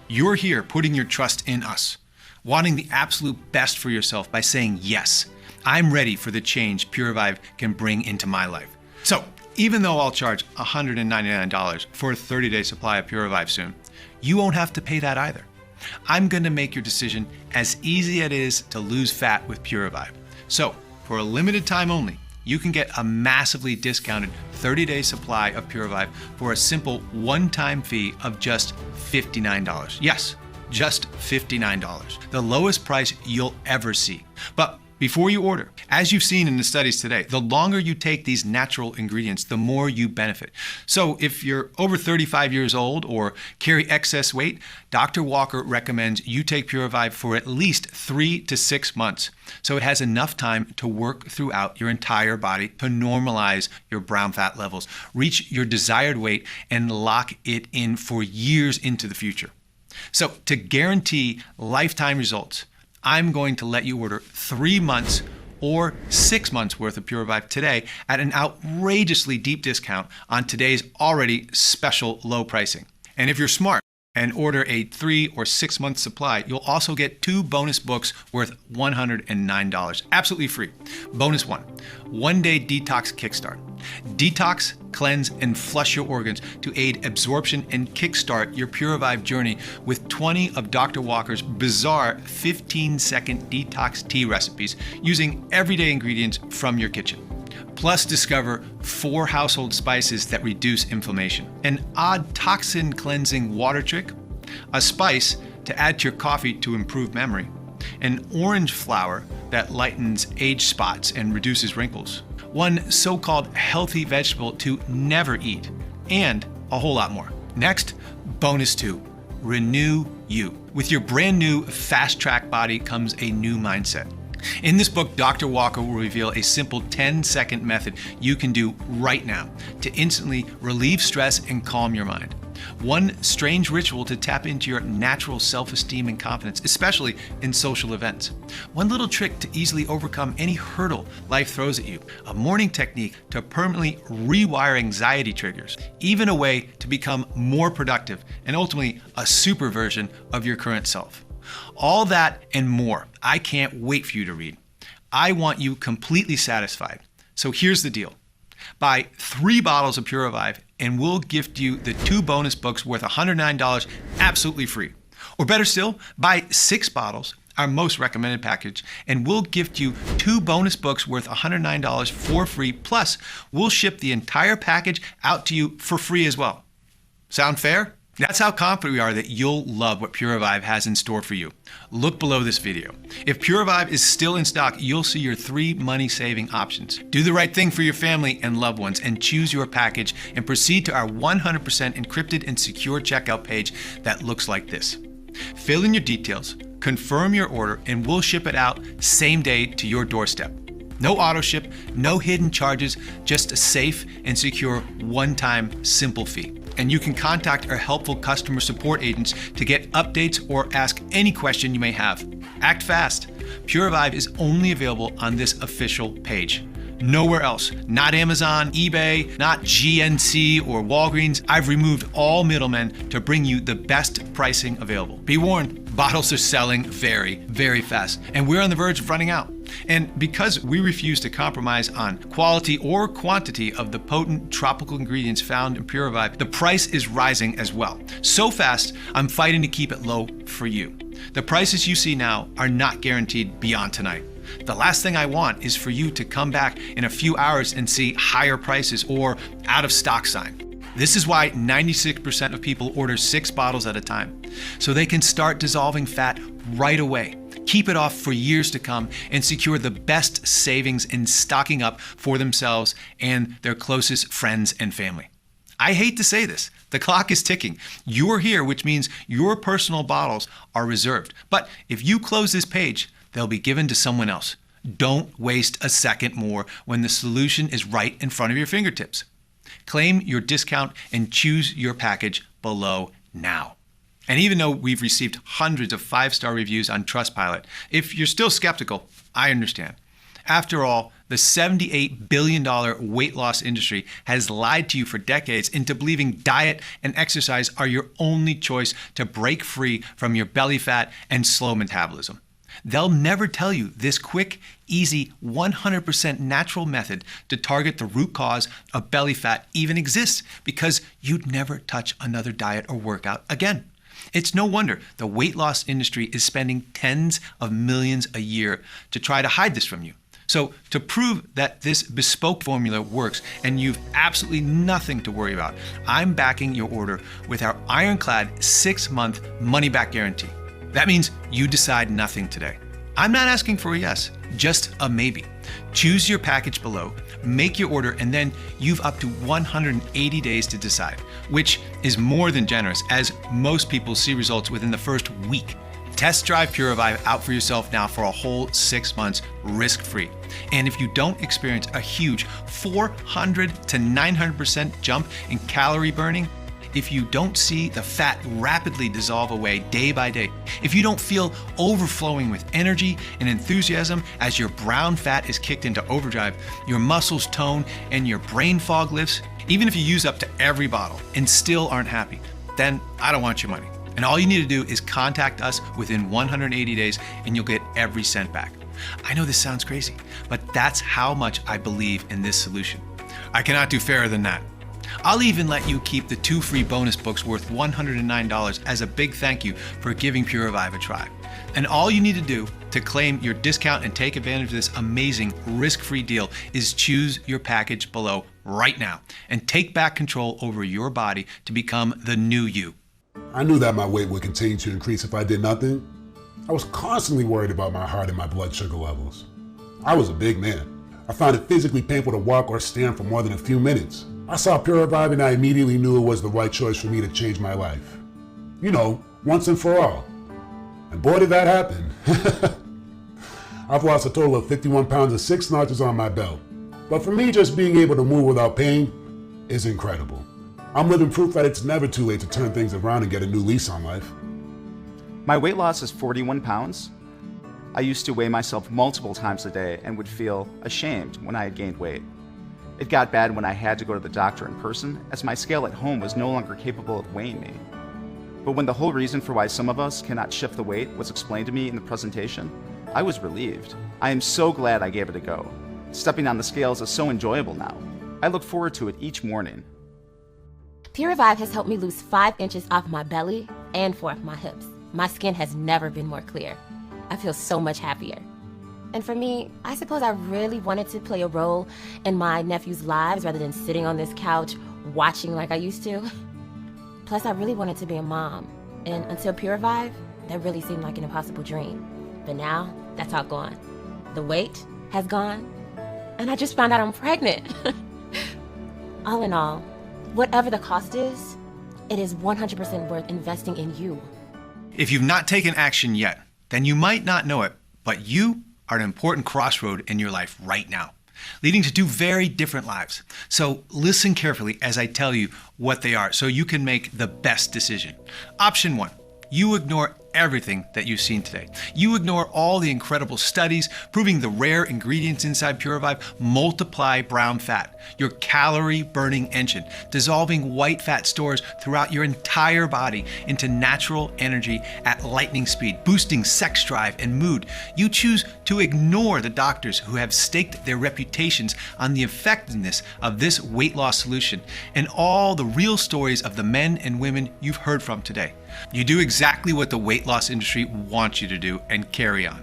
You're here putting your trust in us, wanting the absolute best for yourself by saying yes. I'm ready for the change Puravive can bring into my life. So, even though I'll charge $199 for a 30-day supply of Puravive soon, you won't have to pay that either. I'm going to make your decision as easy as it is to lose fat with Puravive. So, for a limited time only, you can get a massively discounted 30-day supply of Puravive for a simple one-time fee of just $59. Yes, just $59. The lowest price you'll ever see. But before you order, as you've seen in the studies today, the longer you take these natural ingredients, the more you benefit. So if you're over 35 years old or carry excess weight, Dr. Walker recommends you take Puravive for at least 3 to 6 months, so it has enough time to work throughout your entire body to normalize your brown fat levels, reach your desired weight, and lock it in for years into the future. So to guarantee lifetime results, I'm going to let you order 3 months or 6 months worth of Puravive today at an outrageously deep discount on today's already special low pricing. And if you're smart and order a 3 or 6 month supply, you'll also get 2 bonus books worth $109, absolutely free. Bonus 1, 1-day detox kickstart. Detox, cleanse, and flush your organs to aid absorption and kickstart your Puravive journey with 20 of Dr. Walker's bizarre 15-second detox tea recipes using everyday ingredients from your kitchen. Plus, discover 4 household spices that reduce inflammation, an odd toxin cleansing water trick, a spice to add to your coffee to improve memory, an orange flower that lightens age spots and reduces wrinkles, one so-called healthy vegetable to never eat, and a whole lot more. Next, bonus 2, renew you. With your brand new fast-track body comes a new mindset. In this book, Dr. Walker will reveal a simple 10-second method you can do right now to instantly relieve stress and calm your mind. One strange ritual to tap into your natural self-esteem and confidence, especially in social events. One little trick to easily overcome any hurdle life throws at you. A morning technique to permanently rewire anxiety triggers. Even a way to become more productive and ultimately a super version of your current self. All that and more. I can't wait for you to read. I want you completely satisfied. So here's the deal. Buy 3 bottles of Puravive and we'll gift you the 2 bonus books worth $109 absolutely free. Or better still, buy 6 bottles, our most recommended package, and we'll gift you 2 bonus books worth $109 for free, plus we'll ship the entire package out to you for free as well. Sound fair? That's how confident we are that you'll love what Puravive has in store for you. Look below this video. If Puravive is still in stock, you'll see your 3 money-saving options. Do the right thing for your family and loved ones and choose your package and proceed to our 100% encrypted and secure checkout page that looks like this. Fill in your details, confirm your order, and we'll ship it out same day to your doorstep. No auto ship, no hidden charges, just a safe and secure one-time simple fee. And you can contact our helpful customer support agents to get updates or ask any question you may have. Act fast. Puravive is only available on this official page. Nowhere else. Not Amazon, eBay, not GNC or Walgreens. I've removed all middlemen to bring you the best pricing available. Be warned, bottles are selling very, very fast, and we're on the verge of running out. And because we refuse to compromise on quality or quantity of the potent tropical ingredients found in Puravive, the price is rising as well. So fast, I'm fighting to keep it low for you. The prices you see now are not guaranteed beyond tonight. The last thing I want is for you to come back in a few hours and see higher prices or out of stock sign. This is why 96% of people order 6 bottles at a time, so they can start dissolving fat right away, keep it off for years to come, and secure the best savings in stocking up for themselves and their closest friends and family. I hate to say this, the clock is ticking. You're here, which means your personal bottles are reserved. But if you close this page, they'll be given to someone else. Don't waste a second more when the solution is right in front of your fingertips. Claim your discount and choose your package below now. And even though we've received hundreds of 5-star reviews on Trustpilot, if you're still skeptical, I understand. After all, the $78 billion weight loss industry has lied to you for decades into believing diet and exercise are your only choice to break free from your belly fat and slow metabolism. They'll never tell you this quick, easy, 100% natural method to target the root cause of belly fat even exists, because you'd never touch another diet or workout again. It's no wonder the weight loss industry is spending tens of millions a year to try to hide this from you. So to prove that this bespoke formula works and you've absolutely nothing to worry about, I'm backing your order with our ironclad 6-month money-back guarantee. That means you decide nothing today. I'm not asking for a yes, just a maybe. Choose your package below, make your order, and then you've up to 180 days to decide, which is more than generous, as most people see results within the first week. Test drive Puravive out for yourself now for a whole 6 months risk-free. And if you don't experience a huge 400 to 900% jump in calorie burning, if you don't see the fat rapidly dissolve away day by day, if you don't feel overflowing with energy and enthusiasm as your brown fat is kicked into overdrive, your muscles tone, and your brain fog lifts, even if you use up to every bottle and still aren't happy, then I don't want your money. And all you need to do is contact us within 180 days and you'll get every cent back. I know this sounds crazy, but that's how much I believe in this solution. I cannot do fairer than that. I'll even let you keep the 2 free bonus books worth $109 as a big thank you for giving Puravive a try. And all you need to do to claim your discount and take advantage of this amazing risk-free deal is choose your package below right now and take back control over your body to become the new you. I knew that my weight would continue to increase if I did nothing. I was constantly worried about my heart and my blood sugar levels. I was a big man. I found it physically painful to walk or stand for more than a few minutes. I saw Puravive and I immediately knew it was the right choice for me to change my life. You know, once and for all. And boy, did that happen. I've lost a total of 51 pounds and 6 notches on my belt. But for me, just being able to move without pain is incredible. I'm living proof that it's never too late to turn things around and get a new lease on life. My weight loss is 41 pounds. I used to weigh myself multiple times a day and would feel ashamed when I had gained weight. It got bad when I had to go to the doctor in person, as my scale at home was no longer capable of weighing me. But when the whole reason for why some of us cannot shift the weight was explained to me in the presentation, I was relieved. I am so glad I gave it a go. Stepping on the scales is so enjoyable now. I look forward to it each morning. Puravive has helped me lose 5 inches off my belly and 4 off my hips. My skin has never been more clear. I feel so much happier. And for me, I suppose I really wanted to play a role in my nephews' lives rather than sitting on this couch watching like I used to. Plus, I really wanted to be a mom. And until Puravive, that really seemed like an impossible dream. But now, that's all gone. The weight has gone, and I just found out I'm pregnant. All in all, whatever the cost is, it is 100% worth investing in you. If you've not taken action yet, then you might not know it, but you are an important crossroad in your life right now, leading to 2 very different lives. So listen carefully as I tell you what they are so you can make the best decision. Option 1, you ignore everything that you've seen today. You ignore all the incredible studies proving the rare ingredients inside Puravive multiply brown fat, your calorie-burning engine, dissolving white fat stores throughout your entire body into natural energy at lightning speed, boosting sex drive and mood. You choose to ignore the doctors who have staked their reputations on the effectiveness of this weight loss solution and all the real stories of the men and women you've heard from today. You do exactly what the weight loss industry wants you to do and carry on.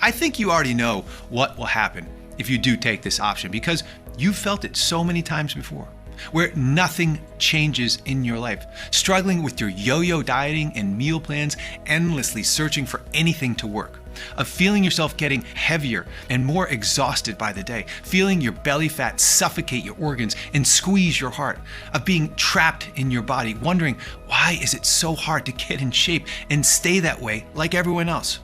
I think you already know what will happen if you do take this option because you've felt it so many times before, where nothing changes in your life, struggling with your yo-yo dieting and meal plans, endlessly searching for anything to work, of feeling yourself getting heavier and more exhausted by the day, feeling your belly fat suffocate your organs and squeeze your heart, of being trapped in your body, wondering why is it so hard to get in shape and stay that way like everyone else.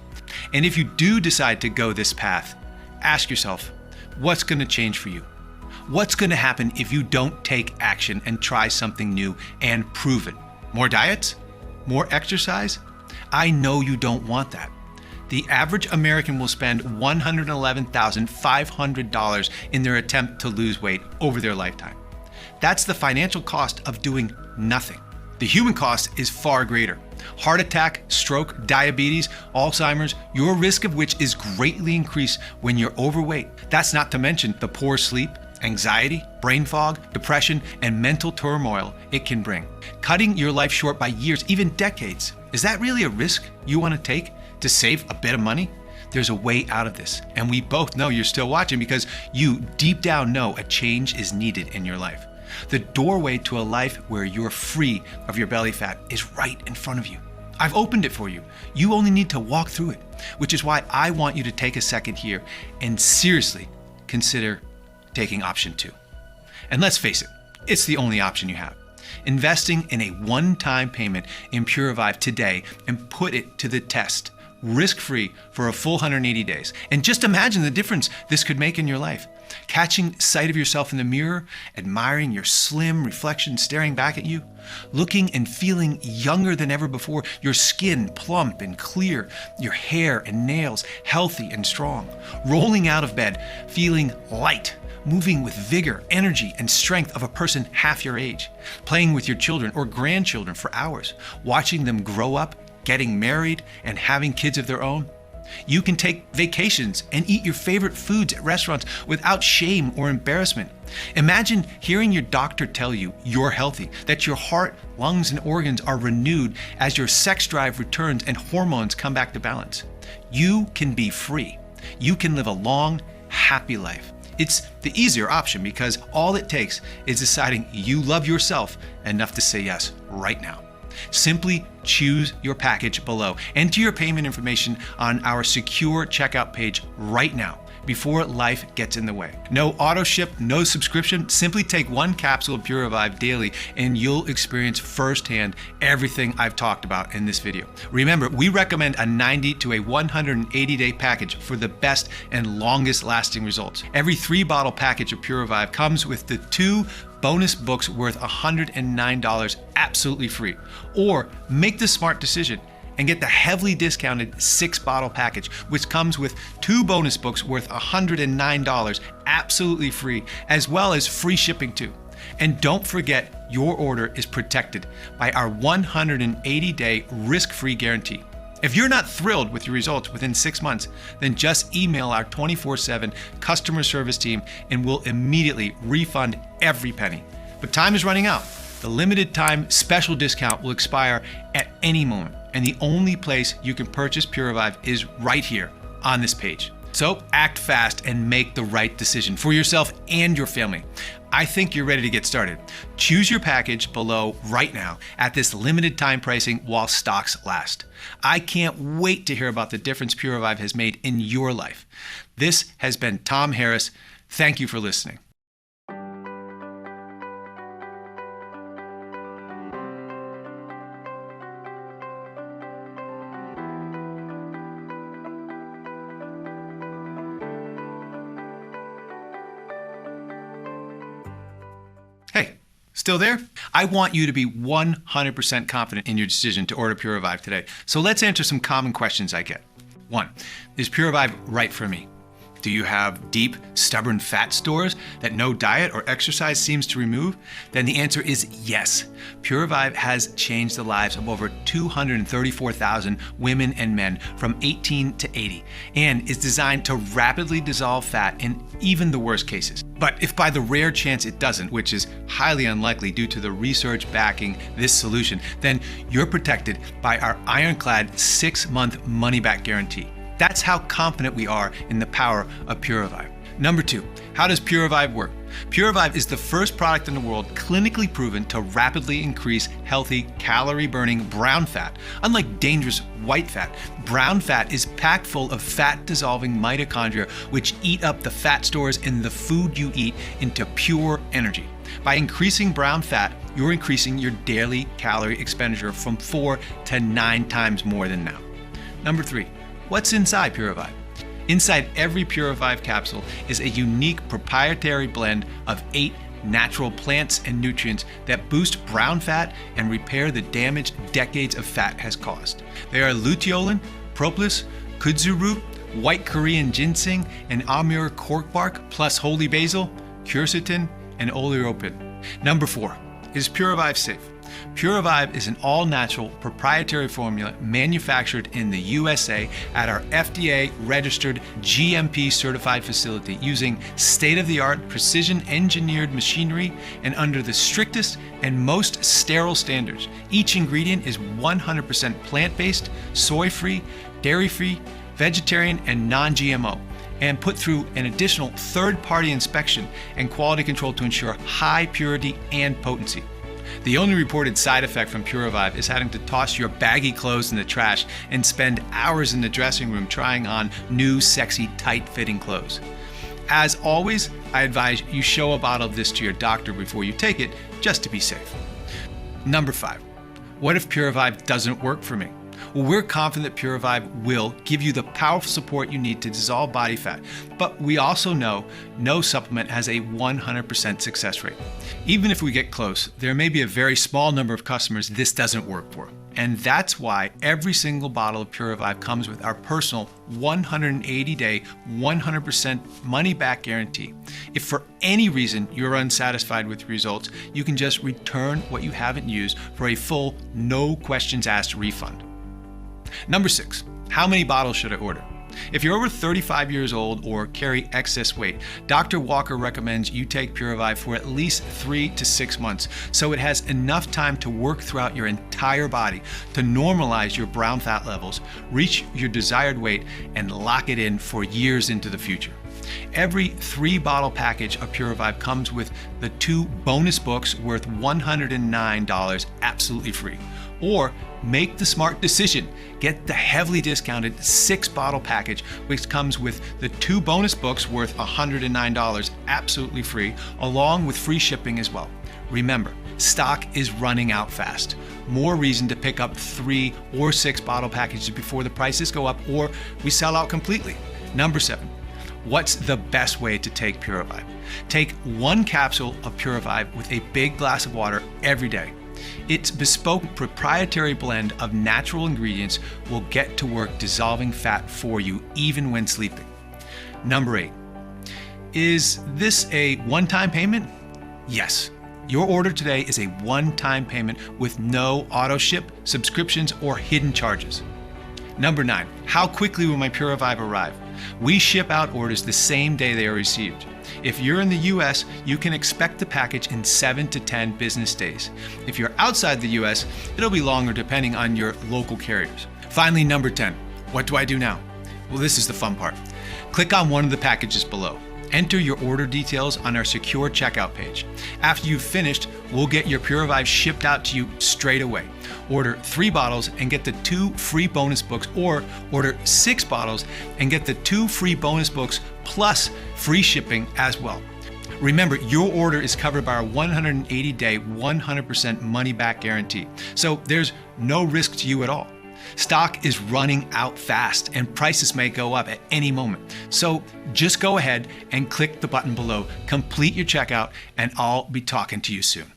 And if you do decide to go this path, ask yourself, what's going to change for you? What's going to happen if you don't take action and try something new and proven? More diets? More exercise? I know you don't want that. The average American will spend $111,500 in their attempt to lose weight over their lifetime. That's the financial cost of doing nothing. The human cost is far greater. Heart attack, stroke, diabetes, Alzheimer's, your risk of which is greatly increased when you're overweight. That's not to mention the poor sleep, anxiety, brain fog, depression, and mental turmoil it can bring. Cutting your life short by years, even decades. Is that really a risk you want to take to save a bit of money? There's a way out of this, and we both know you're still watching because you deep down know a change is needed in your life. The doorway to a life where you're free of your belly fat is right in front of you. I've opened it for you. You only need to walk through it, which is why I want you to take a second here and seriously consider taking option 2. And let's face it, it's the only option you have. Investing in a one-time payment in Puravive today and put it to the test, risk-free for a full 180 days. And just imagine the difference this could make in your life. Catching sight of yourself in the mirror, admiring your slim reflection staring back at you, looking and feeling younger than ever before, your skin plump and clear, your hair and nails healthy and strong, rolling out of bed, feeling light, moving with vigor, energy, and strength of a person half your age, playing with your children or grandchildren for hours, watching them grow up, getting married, and having kids of their own. You can take vacations and eat your favorite foods at restaurants without shame or embarrassment. Imagine hearing your doctor tell you you're healthy, that your heart, lungs, and organs are renewed as your sex drive returns and hormones come back to balance. You can be free. You can live a long, happy life. It's the easier option because all it takes is deciding you love yourself enough to say yes right now. Simply choose your package below. Enter your payment information on our secure checkout page right now before life gets in the way. No auto ship, no subscription. Simply take one capsule of Puravive daily and you'll experience firsthand everything I've talked about in this video. Remember, we recommend a 90 to a 180-day package for the best and longest lasting results. Every 3-bottle package of Puravive comes with the 2 bonus books worth $109 absolutely free. Or make the smart decision and get the heavily discounted 6-bottle package, which comes with 2 bonus books worth $109 absolutely free, as well as free shipping too. And don't forget, your order is protected by our 180-day risk-free guarantee. If you're not thrilled with your results within 6 months, then just email our 24/7 customer service team and we'll immediately refund every penny. But time is running out. The limited time special discount will expire at any moment, and the only place you can purchase Puravive is right here on this page. So act fast and make the right decision for yourself and your family. I think you're ready to get started. Choose your package below right now at this limited time pricing while stocks last. I can't wait to hear about the difference Puravive has made in your life. This has been Tom Harris. Thank you for listening. Still there? I want you to be 100% confident in your decision to order Puravive today. So let's answer some common questions I get. 1. Is Puravive right for me? Do you have deep, stubborn fat stores that no diet or exercise seems to remove? Then the answer is yes. Puravive has changed the lives of over 234,000 women and men from 18 to 80 and is designed to rapidly dissolve fat in even the worst cases. But if by the rare chance it doesn't, which is highly unlikely due to the research backing this solution, then you're protected by our ironclad 6-month money-back guarantee. That's how confident we are in the power of Puravive. Number 2, how does Puravive work? Puravive is the first product in the world clinically proven to rapidly increase healthy, calorie-burning brown fat. Unlike dangerous white fat, brown fat is packed full of fat-dissolving mitochondria, which eat up the fat stores in the food you eat into pure energy. By increasing brown fat, you're increasing your daily calorie expenditure from 4 to 9 times more than now. Number 3, what's inside Puravive? Inside every Puravive capsule is a unique proprietary blend of 8 natural plants and nutrients that boost brown fat and repair the damage decades of fat has caused. They are luteolin, propolis, kudzu root, white Korean ginseng, and amur cork bark, plus holy basil, quercetin, and oleuropein. Number 4, is Puravive safe? Puravive is an all-natural proprietary formula manufactured in the USA at our FDA-registered GMP-certified facility using state-of-the-art precision-engineered machinery and under the strictest and most sterile standards. Each ingredient is 100% plant-based, soy-free, dairy-free, vegetarian, and non-GMO, and put through an additional third-party inspection and quality control to ensure high purity and potency. The only reported side effect from Puravive is having to toss your baggy clothes in the trash and spend hours in the dressing room trying on new, sexy, tight-fitting clothes. As always, I advise you show a bottle of this to your doctor before you take it, just to be safe. Number 5, what if Puravive doesn't work for me? Well, we're confident that Puravive will give you the powerful support you need to dissolve body fat, but we also know no supplement has a 100% success rate. Even if we get close, there may be a very small number of customers this doesn't work for. And that's why every single bottle of Puravive comes with our personal 180-day, 100% money-back guarantee. If for any reason you're unsatisfied with the results, you can just return what you haven't used for a full, no questions asked refund. Number 6, how many bottles should I order? If you're over 35 years old or carry excess weight, Dr. Walker recommends you take Puravive for at least 3 to 6 months so it has enough time to work throughout your entire body to normalize your brown fat levels, reach your desired weight, and lock it in for years into the future. Every 3-bottle package of Puravive comes with the 2 bonus books worth $109 absolutely free. Or make the smart decision. Get the heavily discounted 6-bottle package, which comes with the 2 bonus books worth $109 absolutely free, along with free shipping as well. Remember, stock is running out fast. More reason to pick up 3 or 6-bottle packages before the prices go up or we sell out completely. Number 7. What's the best way to take Puravive? Take 1 capsule of Puravive with a big glass of water every day. Its bespoke proprietary blend of natural ingredients will get to work dissolving fat for you even when sleeping. Number 8. Is this a one-time payment? Yes. Your order today is a one-time payment with no auto ship, subscriptions, or hidden charges. Number 9. How quickly will my Puravive arrive? We ship out orders the same day they are received. If you're in the US, you can expect the package in 7 to 10 business days. If you're outside the US, it'll be longer depending on your local carriers. Finally, number 10. What do I do now? Well, this is the fun part. Click on one of the packages below. Enter your order details on our secure checkout page. After you've finished, we'll get your Puravive shipped out to you straight away. Order 3 bottles and get the 2 free bonus books, or order 6 bottles and get the 2 free bonus books plus free shipping as well. Remember, your order is covered by our 180-day, 100% money-back guarantee. So there's no risk to you at all. Stock is running out fast and prices may go up at any moment. So just go ahead and click the button below, complete your checkout, and I'll be talking to you soon.